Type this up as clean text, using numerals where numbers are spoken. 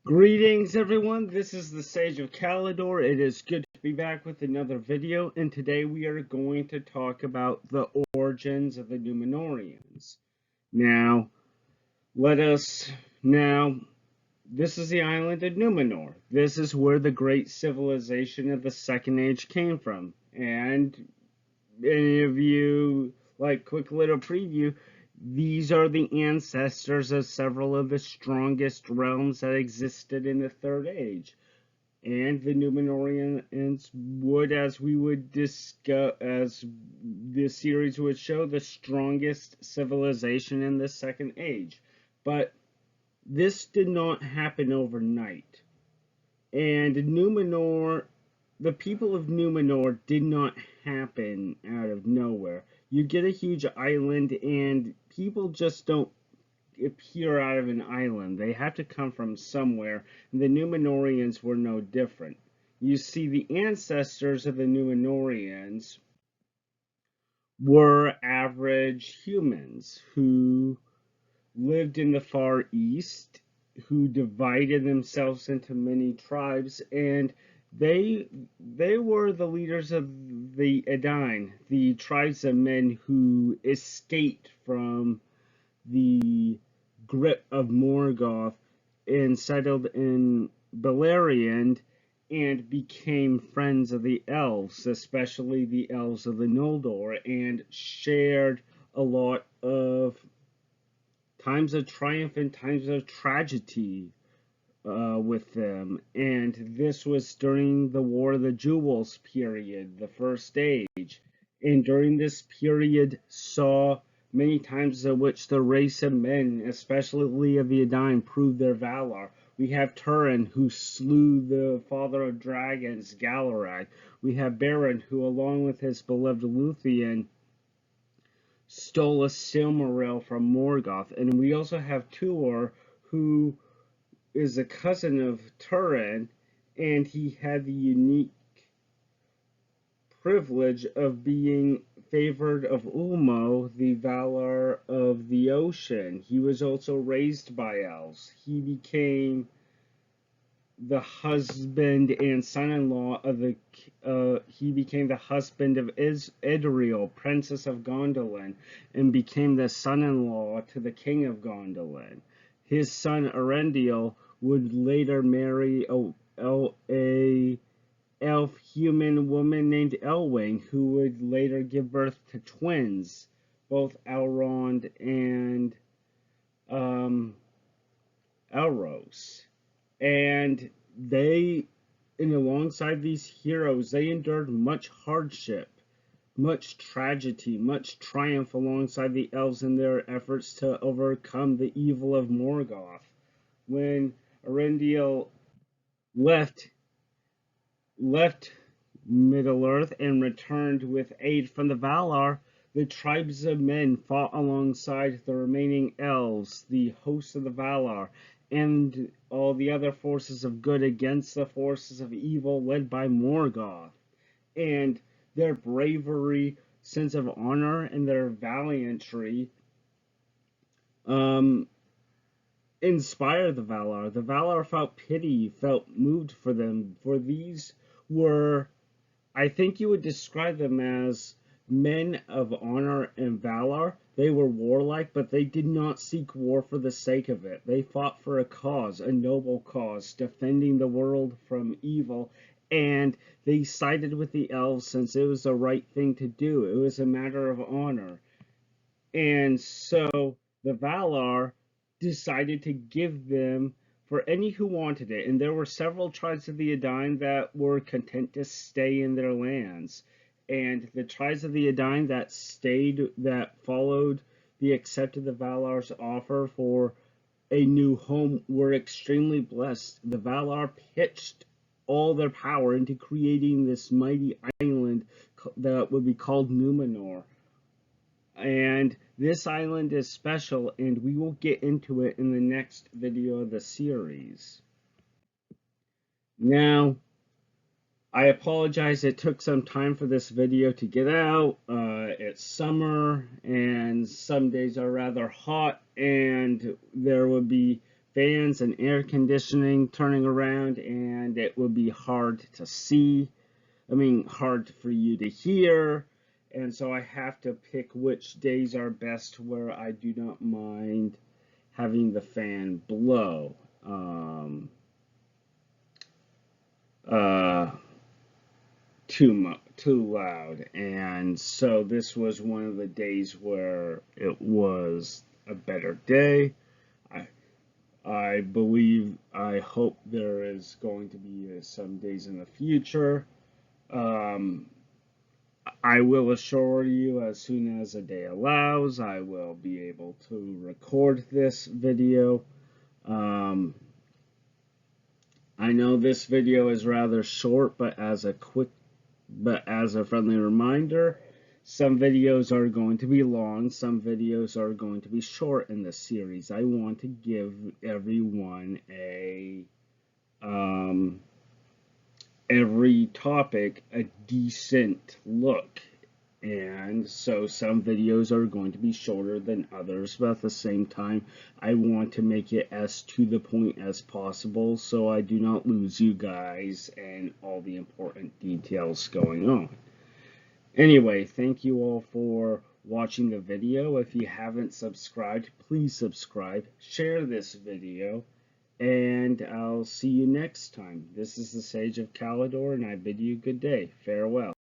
Greetings everyone, this is the Sage of Calidor. It is good to be back with another video, and today we are going to talk about the origins of the Numenorians. Now, this is the island of Numenor. This is where the great civilization of the Second Age came from. And any of you, quick little preview, these are the ancestors of several of the strongest realms that existed in the Third Age. And the Numenorians would, as we would discuss, as this series would show, the strongest civilization in the Second Age. But this did not happen overnight. And the people of Numenor did not happen out of nowhere. You get a huge island, and people just don't appear out of an island. They have to come from somewhere, and the Numenorians were no different. You see, the ancestors of the Numenorians were average humans who lived in the Far East, who divided themselves into many tribes, and they were the leaders of the Edain, the tribes of men who escaped from the grip of Morgoth and settled in Beleriand and became friends of the elves, especially the elves of the Noldor, and shared a lot of times of triumph and times of tragedy with them. And this was during the War of the Jewels period, the First Age. And during this period saw many times in which the race of men, especially of the Edain, proved their valor. We have Turin, who slew the father of dragons, Galarad. We have Beren, who, along with his beloved Luthien, stole a Silmaril from Morgoth. And we also have Tuor, who is a cousin of Turin, and he had the unique privilege of being favored of Ulmo, the Valar of the ocean. He was also raised by elves. He became the husband and son-in-law of he became the husband of Edriel, Princess of Gondolin, and became the son-in-law to the king of Gondolin. His son Erendiel would later marry a elf-human woman named Elwing, who would later give birth to twins, both Elrond and Elros. And alongside these heroes, they endured much hardship, much tragedy, much triumph alongside the elves in their efforts to overcome the evil of Morgoth. When Erendiel left Middle-earth and returned with aid from the Valar, the tribes of men fought alongside the remaining elves, the hosts of the Valar, and all the other forces of good against the forces of evil led by Morgoth. And their bravery, sense of honor, and their valiantry inspired the Valar. The Valar felt pity, felt moved for them, for these were, I think you would describe them as men of honor and valor. They were warlike, but they did not seek war for the sake of it. They fought for a cause, a noble cause, defending the world from evil, and they sided with the elves since it was the right thing to do. It was a matter of honor. And so the Valar decided to give them for any who wanted it, and there were several tribes of the Edain that were content to stay in their lands. And the tribes of the Edain that followed accepted the Valar's offer for a new home, were extremely blessed. The Valar pitched all their power into creating this mighty island that would be called Numenor. And this island is special, and we will get into it in the next video of the series. Now, I apologize it took some time for this video to get out. It's summer, and some days are rather hot, and there would be fans and air conditioning turning around, and it will be hard to see. I mean, hard for you to hear. And so I have to pick which days are best where I do not mind having the fan blow. Uh, too loud, and so this was one of the days where it was a better day. I I hope there is going to be some days in the future. Um, I will assure you, as soon as a day allows, I will be able to record this video. Um, I know this video is rather short, but as a friendly reminder, some videos are going to be long, some videos are going to be short in this series. I want to give everyone every topic a decent look. And so some videos are going to be shorter than others, but at the same time, I want to make it as to the point as possible so I do not lose you guys and all the important details going on. Anyway, thank you all for watching the video. If you haven't subscribed, please subscribe, share this video, and I'll see you next time. This is the Sage of Calidor, and I bid you good day. Farewell.